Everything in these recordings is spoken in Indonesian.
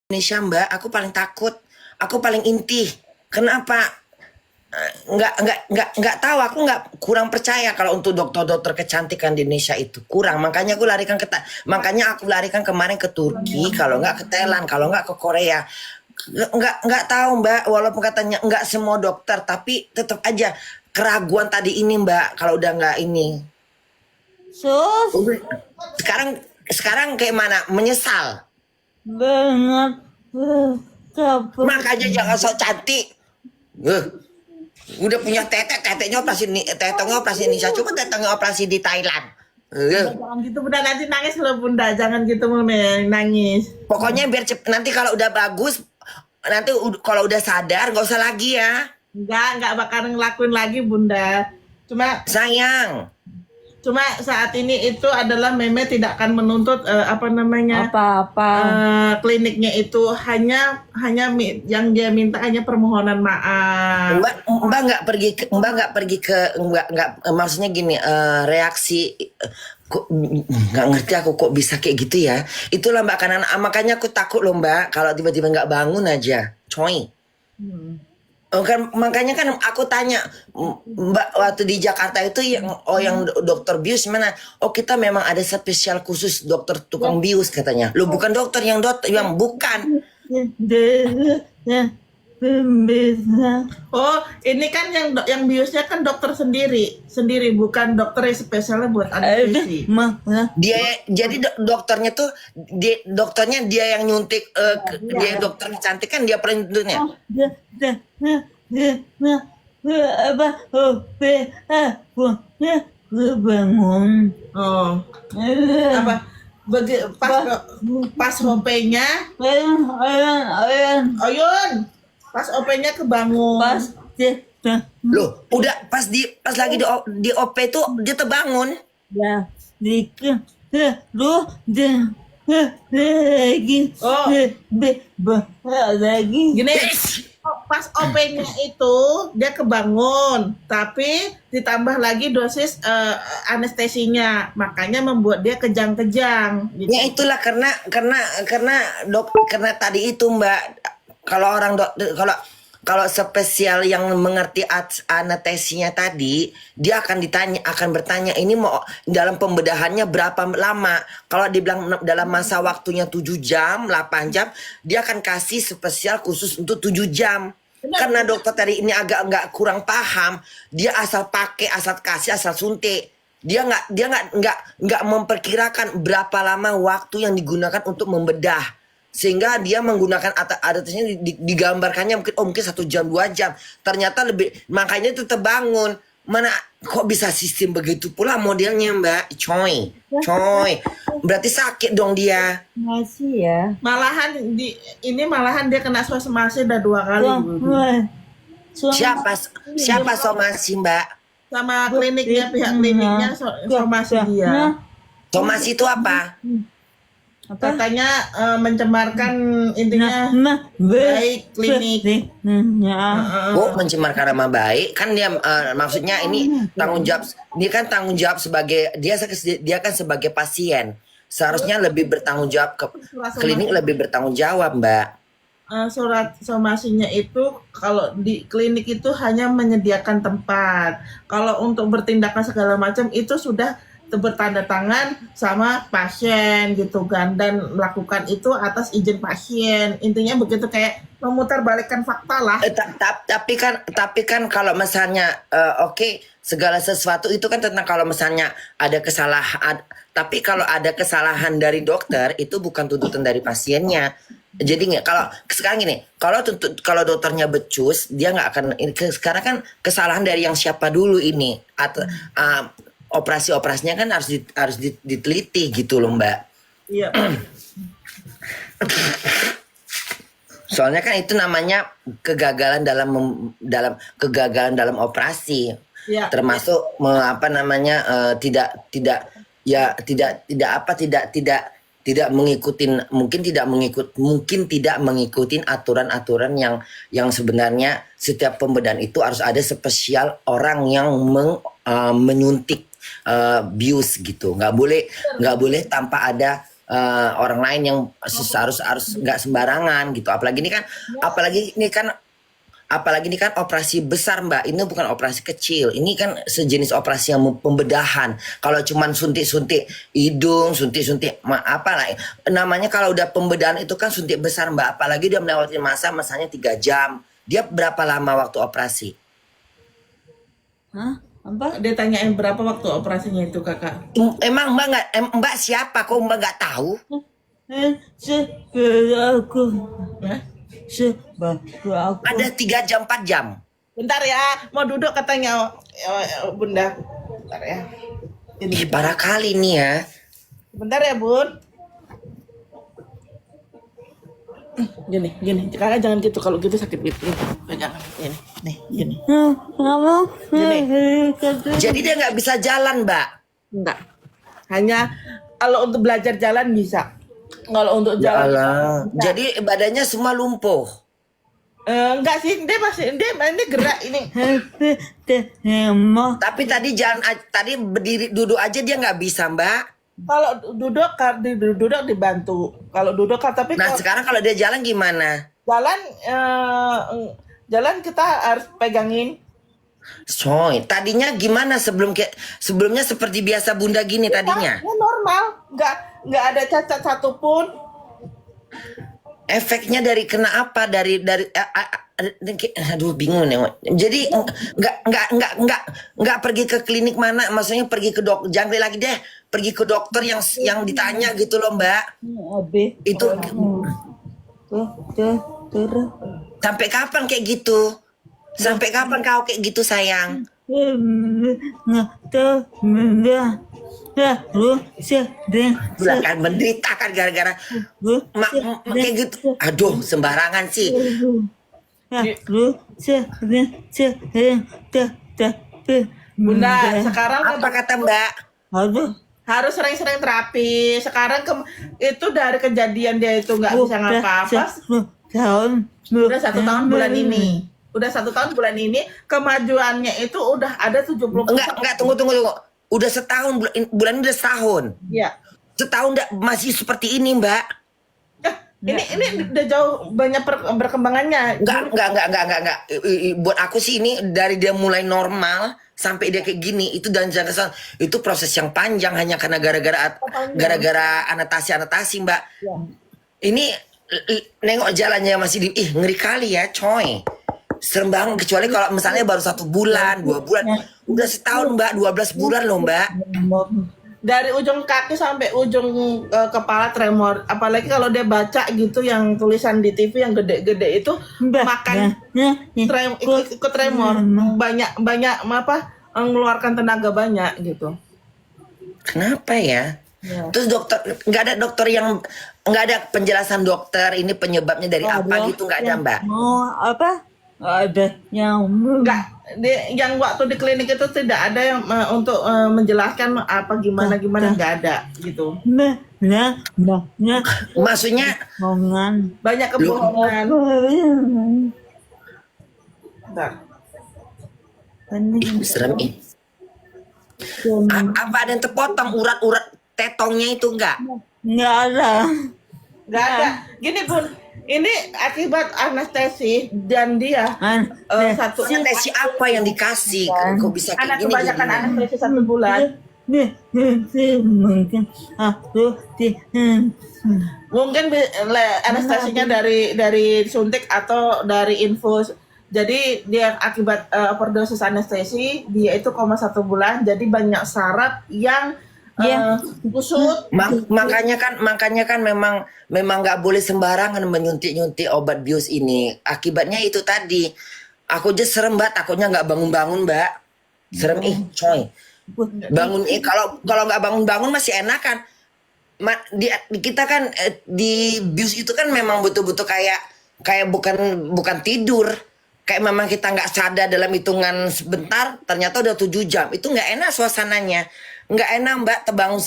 Indonesia Mbak, aku paling takut, aku paling intih. Kenapa? Nggak tahu. Aku nggak kurang percaya kalau untuk dokter-dokter kecantikan di Indonesia itu kurang. Makanya aku larikan kemarin ke Turki, kalau nggak ke Thailand, kalau nggak ke Korea. Nggak tahu Mbak, walaupun katanya nggak semua dokter, tapi tetap aja keraguan tadi ini Mbak. Kalau udah nggak ini, Sus sekarang sekarang kayak mana? Menyesal. banget capek. Makanya jangan sok cantik. Eh, udah punya teteknya operasi ini, tetenya operasi Indonesia, coba tetenya operasi di Thailand. Bunda, jangan gitu Bunda, nanti nangis loh Bunda, jangan gitu nangis. Pokoknya biar nanti kalau udah bagus, nanti kalau udah sadar nggak usah lagi ya, Enggak bakal ngelakuin lagi Bunda. Cuma sayang. cuma saat ini itu adalah Meme tidak akan menuntut Apa-apa. kliniknya itu yang dia minta hanya permohonan maaf. Mbak nggak pergi ke nggak maksudnya gini, reaksi, kok nggak ngerti aku kok bisa kayak gitu ya. Itulah Mbak, karena makanya aku takut loh Mbak kalau tiba-tiba nggak bangun aja, coy. Oh kan, makanya kan aku tanya Mbak waktu di Jakarta itu yang dokter bius mana? Oh kita memang ada spesial khusus dokter tukang bius katanya. Lo bukan dokter yang bukan. Bisa. Oh, ini kan yang biusnya kan dokter sendiri bukan dokter yang spesialnya buat anestesi. Jadi dokternya tuh dokternya dia yang nyuntik, dia dokter kecantikan, dia penyuntiknya. Apa? Bangun. Oh, apa? Pas OP-nya, Oyun, pas OP-nya kebangun. Pas Loh, udah pas lagi di OP tuh dia terbangun. ya dikit lu lagi Oh. lagi Gini, pas OP-nya itu dia kebangun, tapi ditambah lagi dosis anestesinya, makanya membuat dia kejang-kejang. Gitu. Ya itulah karena tadi itu Mbak, kalau orang kalau spesial yang mengerti anestesinya tadi, dia akan bertanya ini mau dalam pembedahannya berapa lama. Kalau dibilang dalam masa waktunya 7 jam, 8 jam, dia akan kasih spesial khusus untuk 7 jam. Karena dokter tadi ini agak nggak kurang paham, dia asal pakai, asal kasih, asal suntik. Dia nggak memperkirakan berapa lama waktu yang digunakan untuk membedah, sehingga dia menggunakan adatnya digambarkannya mungkin 1 jam 2 jam, ternyata lebih, makanya itu terbangun. Mana kok bisa sistem begitu pula modelnya Mbak, coy berarti sakit dong dia. masih ya Malahan dia kena somasi udah 2 kali Siapa somasi Mbak? sama kliniknya, pihak kliniknya somasi dia. Somasi itu apa? Katanya mencemarkan, intinya baik klinik. Oh, mencemarkan nama baik kan dia, maksudnya ini tanggung jawab, dia kan tanggung jawab sebagai dia kan sebagai pasien, seharusnya lebih bertanggung jawab, ke klinik lebih bertanggung jawab Mbak. Surat somasinya itu kalau di klinik itu hanya menyediakan tempat. Kalau untuk bertindakan segala macam itu sudah bertanda tangan sama pasien gitu kan, dan melakukan itu atas izin pasien. Intinya begitu, kayak memutarbalikkan fakta lah. Tapi kan kalau misalnya, oke, segala sesuatu itu kan tentang kalau misalnya ada kesalahan, tapi kalau ada kesalahan dari dokter itu bukan tuntutan dari pasiennya. Jadi nggak, kalau sekarang gini, kalau dokternya becus, dia nggak akan, sekarang kan kesalahan dari yang siapa dulu ini, atau operasinya kan harus diteliti gitu loh Mbak. Iya. Soalnya kan itu namanya kegagalan dalam operasi. Iya. Termasuk tidak tidak mengikuti aturan-aturan yang sebenarnya setiap pembedahan itu harus ada spesial orang yang menyuntik bius gitu. Nggak boleh tanpa ada orang lain yang harus nggak sembarangan gitu. Apalagi ini kan operasi besar Mbak. Ini bukan operasi kecil. Ini kan sejenis operasi yang pembedahan. Kalau cuman suntik-suntik hidung, suntik-suntik apalah namanya, kalau udah pembedahan itu kan suntik besar Mbak. Apalagi dia melewati masanya 3 jam. Dia berapa lama waktu operasi? Hah? Apa? Dia tanyain berapa waktu operasinya itu kakak. Emang Mbak siapa? Kok Mbak nggak tahu? Sepelaku. Hah? Sepelaku aku. Ada 3 jam 4 jam. Bentar ya, mau duduk katanya bunda. Bentar ya. Ih, parah kali nih ya. Bentar ya bun. Gini, kakak jangan gitu, kalau gitu sakit gitu. Jangan, nih, gini. Kamu? Jadi dia nggak bisa jalan Mbak. Enggak. Hanya kalau untuk belajar jalan bisa. Kalau untuk Ya jalan Allah. bisa. Jadi badannya semua lumpuh. Enggak sih, dia gerak ini. Tapi tadi berdiri duduk aja dia nggak bisa Mbak. Kalau duduk dibantu. Kalau duduk tapi Nah kalau sekarang kalau dia jalan gimana? jalan kita harus pegangin. Coy, tadinya gimana sebelumnya seperti biasa Bunda gini tadinya? Ya normal, nggak ada cacat satupun. Efeknya dari kena apa? Aduh bingung nih. Jadi nggak pergi ke klinik mana? Maksudnya pergi ke dokter, jangan lagi deh. Pergi ke dokter yang ditanya gitu loh Mbak. Itu sampai kapan kayak gitu? Sampai kapan kau kayak gitu sayang? Kan menderita kan gara-gara kayak gitu. Aduh sembarangan sih. Bunda, sekarang Apa kata Mbak? harus sering-sering terapi. Sekarang itu dari kejadian dia itu nggak bisa ngapa-apa. Udah 1 tahun bulan ini. Kemajuannya itu udah ada 70%. Enggak, tunggu. Udah setahun, bulan ini udah setahun. Iya. Setahun masih seperti ini, Mbak. Ini udah jauh banyak perkembangannya. Enggak. Buat aku sih ini dari dia mulai normal sampai dia kayak gini itu itu proses yang panjang hanya karena gara-gara anotasi, Mbak. Ya. Ini nengok jalannya masih ngeri kali ya, coy. Serem banget, kecuali kalau misalnya baru 1 bulan, 2 bulan. Udah setahun Mbak, 12 bulan loh Mbak. Dari ujung kaki sampai ujung kepala tremor. Apalagi kalau dia baca gitu yang tulisan di TV yang gede-gede itu makan ikut tremor. Banyak mengeluarkan tenaga banyak gitu. Kenapa ya? Ya. Terus nggak ada penjelasan dokter ini penyebabnya dari apa gitu, nggak ada Mbak? Apa? Ada nyamuk. Enggak, yang waktu di klinik itu tidak ada yang untuk menjelaskan apa gimana nggak ada gitu. Maksudnya Banyak kebohongan. Bentar. serem ih. Apa ada yang terpotong urat-urat tetongnya itu enggak? Nggak ada. Nggak ada. Gini Bun, ini akibat anestesi dan dia satu Anestesi apa yang dikasih? Kok bisa kayak anak gini? kebanyakan jadinya? anestesi 1 bulan. Mungkin aku Mungkin anestesinya dari suntik atau dari infus. Jadi dia akibat overdosis anestesi, dia itu koma 1 bulan. Jadi banyak saraf yang kusut. Makanya kan memang nggak boleh sembarangan menyuntik obat bius ini. Akibatnya itu tadi. Aku aja serem Mbak, takutnya nggak bangun-bangun Mbak. Serem coy. Bangun kalau nggak bangun-bangun masih enak kan. Kita kan di bius itu kan memang betul-betul kayak bukan tidur. Kayak memang kita nggak sadar dalam hitungan sebentar, ternyata udah 7 jam. Itu nggak enak suasananya. Nggak enak Mbak terbangun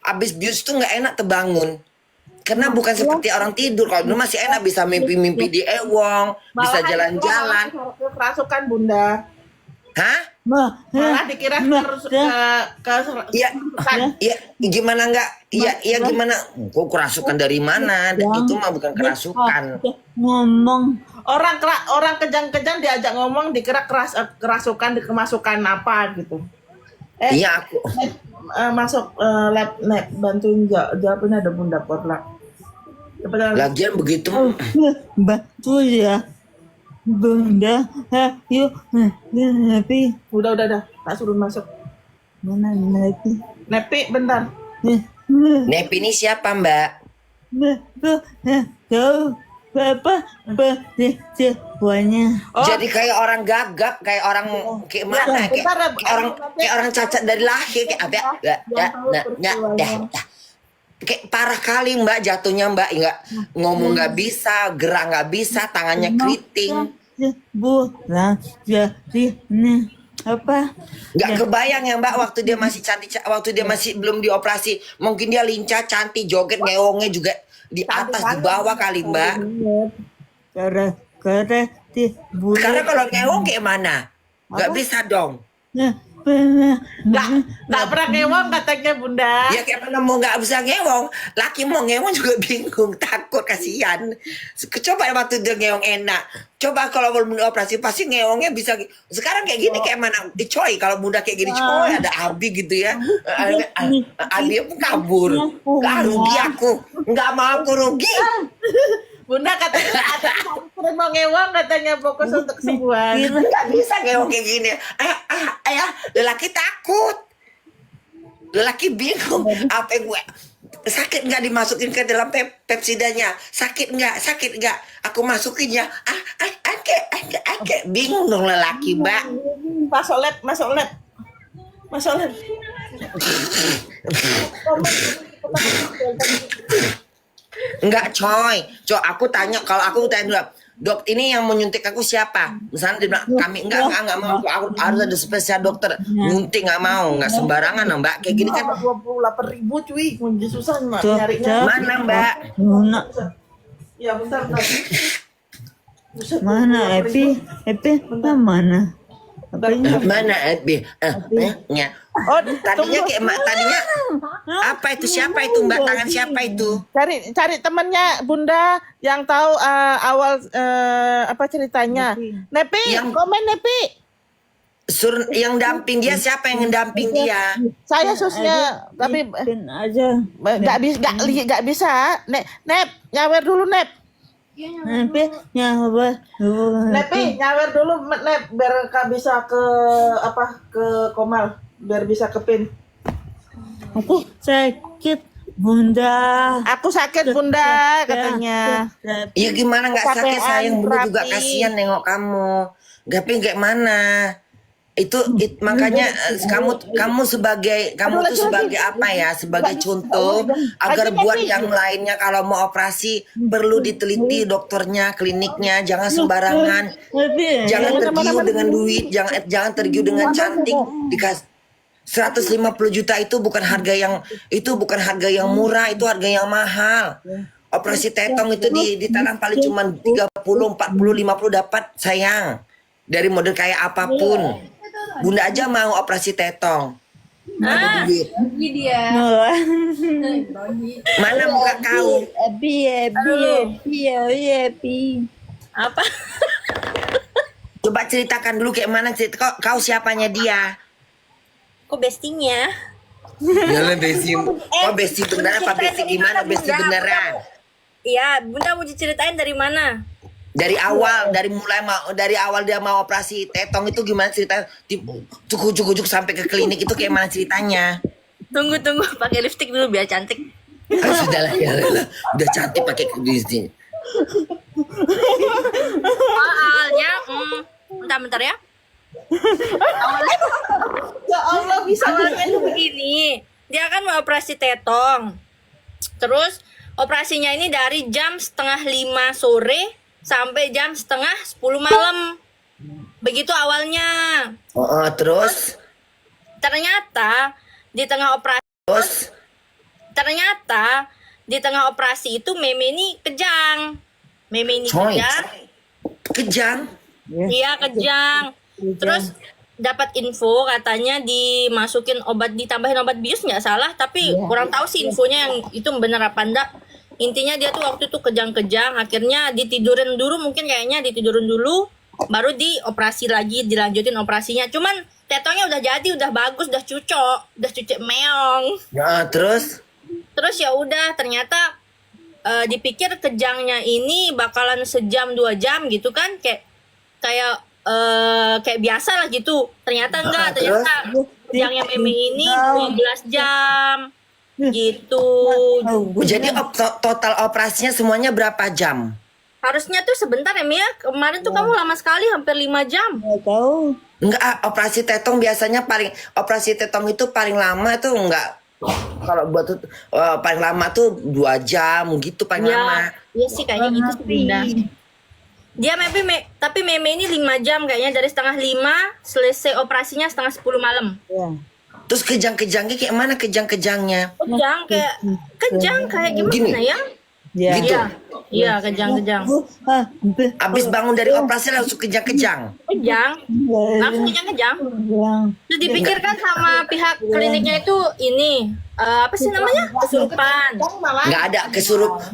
abis bius itu nggak enak terbangun. Karena bukan seperti orang tidur. Kalau dulu masih enak bisa mimpi-mimpi di ewong, bisa jalan-jalan. Kerasukan Bunda. Hah? Malah dikira Iya, iya, gimana enggak? Iya gimana? Kok kerasukan dari mana? Itu mah bukan kerasukan. Ngomong. orang kejang-kejang diajak ngomong dikira kerasukan kemasukan apa gitu. Iya aku. Masuk lab bantuin jawabnya ada Bunda Porlak. Cepetan. Lagian begitu. Bantu ya. Bunda, ayo. Tapi Udah, tak suruh masuk. mana lagi? Nepi, bentar. Nepi ini siapa Mbak? Kau Bapak semuanya. Oh, Jadi kayak orang gagap, kayak orang kayak mana? Kayak orang cacat dari lahir kayak apa? Kayak parah kali Mbak jatuhnya Mbak, nggak ngomong nggak bisa, gerak nggak bisa, tangannya keriting. Pulang jadi apa? Nggak kebayang ya Mbak waktu dia masih cantik, waktu dia masih belum dioperasi, mungkin dia lincah, cantik, joget, ngeongnya juga di atas, di bawah kali Mbak. Karena di Karena kalau ngeong kayak mana? Nggak bisa dong. nggak pernah ngewong katanya Bunda. Ya kayak mana mau nggak bisa ngewong, laki mau ngewong juga bingung, takut, kasihan. Coba waktu dia ngewong enak, coba kalau belum operasi pasti ngewongnya bisa. Sekarang kayak gini kayak mana? Coy, kalau muda kayak gini coy ada Abi gitu ya. Abi pun kabur, nggak rugi aku, nggak mau aku rugi. Bunda katanya sering mau ngewong katanya fokus untuk kesembuhan. Nggak bisa ngewong kayak gini. Ayah, lelaki takut, lelaki bingung. Apa gue sakit nggak dimasukin ke dalam pepsidanya? Sakit nggak? Aku masukin ya. Ake, bingung dong lelaki Mbak. Masuk lab. Enggak coy, aku tanya, kalau aku tanya dok ini yang menyuntik aku siapa? Misalnya dia bilang kami enggak mau, aku harus ada spesial dokter nyuntik, nggak mau, nggak sembarangan lah Mbak, kayak gini kan. 28.000 cuy, kunci susah nyarinya. Mana Mbak? Ya bentar. Mana Epi mana? Mana nya? Oh, Tadinya kayak tadinya apa itu, siapa itu Mbak, tangan siapa itu? cari temannya Bunda yang tahu awal apa ceritanya. Nepi, komen Nepi. Yang damping dia siapa, yang ngedamping dia? Saya susnya tapi aja. nggak bisa. Nep, nyawer dulu Nep. Epi nyawa. Nepi, nyawer dulu Nep biar bisa ke Komal, biar bisa ke PIN. Aku sakit Bunda. Aku sakit Bunda katanya. Iya gimana nggak sakit Capean, sayang, Bunda juga terapi. kasihan nengok kamu. Tapi kayak mana? Makanya kamu tuh sebagai apa ya? Sebagai contoh agar buat yang lainnya kalau mau operasi perlu diteliti dokternya, kliniknya, jangan sembarangan. Jangan tergiur dengan duit, jangan tergiur dengan cantik. 150 juta itu bukan harga yang murah, itu harga yang mahal. Operasi tetong itu di tanah paling cuma 30, 40, 50 dapat sayang. Dari model kayak apapun. Bunda aja mau operasi tetong. Ada duit. Ini dia. Mana muka kau? Epi. Apa? Coba ceritakan dulu kayak mana kau siapanya dia? Kok bestinya? Ya besti. Kok besti beneran apa besti gimana? Besti beneran. Iya, Bunda mau diceritain dari mana? Dari awal dia mau operasi tetong itu gimana ceritanya? Cukup sampai ke klinik itu kayak mana ceritanya? Tunggu, pakai lipstick dulu biar cantik. Sudahlah ya, udah cantik pakai lipstick. Soalnya, bentar ya. Ya Allah bisa Awalnya tuh begini, dia kan mau operasi tetong. Terus operasinya ini dari jam 4:30 sore sampai jam 9:30 malam. Begitu awalnya. Terus Ternyata di tengah operasi itu Meme ini kejang. Coy. Kejang. Iya kejang. Terus dapat info katanya dimasukin obat, ditambahin obat bius nggak salah, tapi kurang tahu sih infonya yang itu bener apa enggak. Intinya dia tuh waktu itu kejang-kejang, akhirnya ditidurin dulu, mungkin kayaknya ditidurin dulu, baru dioperasi lagi, dilanjutin operasinya. Cuman tetongnya udah jadi, udah bagus, udah cucok meong. Nah, terus Terus ya udah, ternyata dipikir kejangnya ini bakalan sejam 2 jam gitu kan, kayak kayak biasa lah gitu. Ternyata enggak, terus? ternyata kejangnya Meme ini 12 jam gitu. jadi total operasinya semuanya berapa jam? Harusnya tuh sebentar ya Mia. Kemarin tuh kamu lama sekali, hampir 5 jam. Nggak tahu. Enggak, operasi tetong biasanya operasi tetong itu paling lama tuh enggak. Kalau buat paling lama tuh 2 jam gitu paling lama. Iya sih kayaknya gitu sih Bunda. Dia tapi Meme ini 5 jam kayaknya, dari setengah 5 selesai operasinya setengah 10 malam. Ya. Terus kejang-kejangnya kayak mana kejang-kejangnya? Kejang kayak gimana Gini. ya? Ya. Gitu. Iya, kejang-kejang. Abis bangun dari operasi langsung kejang-kejang. Langsung kejang-kejang. Terus dipikirkan sama pihak kliniknya itu ini apa sih namanya? Kesurupan. Nggak ada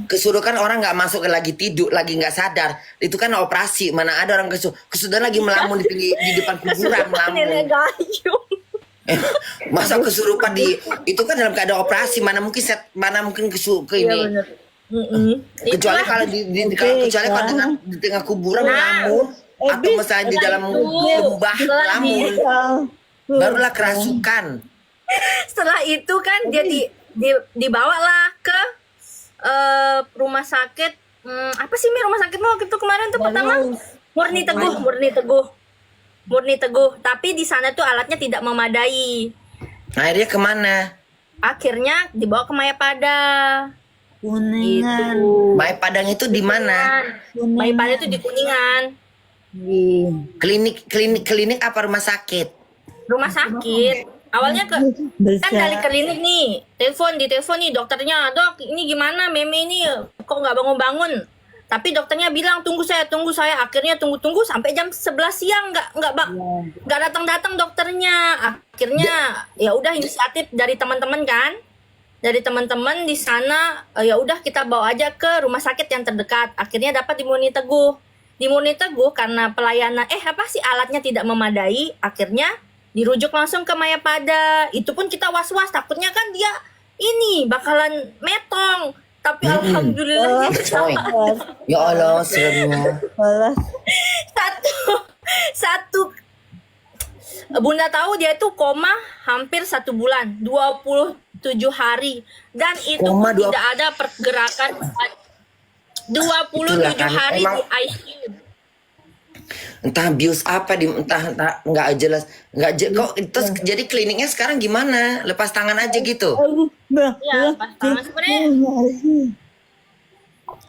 kesurupan orang nggak masuk lagi tidur lagi nggak sadar, itu kan operasi, mana ada orang kesurupan lagi melamun di depan kuburan Nenek melamun. gayung. Masa kesurupan itu kan dalam keadaan operasi, mana mungkin ini. bener. Kecuali kalau kecuali kalau di tengah kuburan melamun atau misalnya di dalam lembah melamun, barulah kerasukan. Setelah itu kan dia dibawalah ke rumah sakit. Apa sih rumah sakitmu waktu itu kemarin tuh pertama? Murni Teguh. Tapi di sana tuh alatnya tidak memadai. Akhirnya kemana? Akhirnya dibawa ke Mayapada. Kuningan. Gitu. Mai Padang itu di mana? Mayapada itu di Kuningan. Klinik apa rumah sakit? Rumah sakit. Awalnya kan dari klinik nih, di telepon nih dokternya, "Dok, ini gimana Meme ini kok nggak bangun-bangun?" Tapi dokternya bilang, tunggu saya. Akhirnya tunggu sampai jam 11 siang nggak datang dokternya. Akhirnya ya udah inisiatif dari teman-teman kan. Dari teman-teman di sana, ya udah kita bawa aja ke rumah sakit yang terdekat. Akhirnya dapat di Murni Teguh. Di Murni Teguh karena pelayanan alatnya tidak memadai, akhirnya dirujuk langsung ke Mayapada. Itu pun kita was-was, takutnya kan dia ini bakalan metong. Tapi alhamdulillah Coy. Ya Allah, seremnya. satu Bunda tahu dia itu koma hampir 1 bulan, 27 hari, dan itu Koma pun tidak ada pergerakan. 27 Itulah kan, hari emang di ICU. entah bius apa entah nggak jelas kok terus jadi kliniknya sekarang gimana, lepas tangan aja gitu? Ya, pas tangan sebenarnya.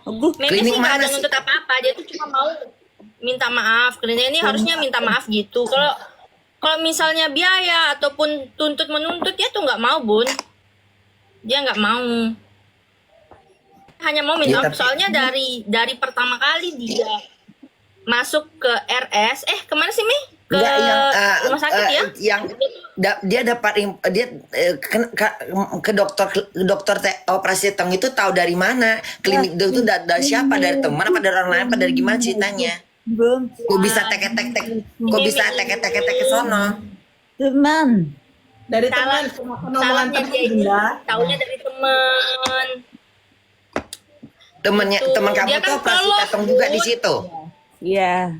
Meme Klinik sih nggak mana ada sih? nuntut apa-apa, dia tuh cuma mau minta maaf. Klinik ini harusnya minta maaf gitu. Kalau misalnya biaya ataupun menuntut dia tuh nggak mau Bun. Dia nggak mau. Hanya mau minta Ya, maaf. Soalnya dari pertama kali dia masuk ke RS, kemana sih Mi? Ke rumah sakit ya? Dia dapat ke dokter operasi tetong itu tahu dari mana? Klinik itu dari siapa? Dari teman apa dari orang lain apa dari gimana ceritanya? Kok bisa tek ke sono? Teman. Dari teman, Salahnya dia ini taunya dari teman. Teman kamu Dia tuh kan operasi kolot, tetong juga Bun. di situ. Ya.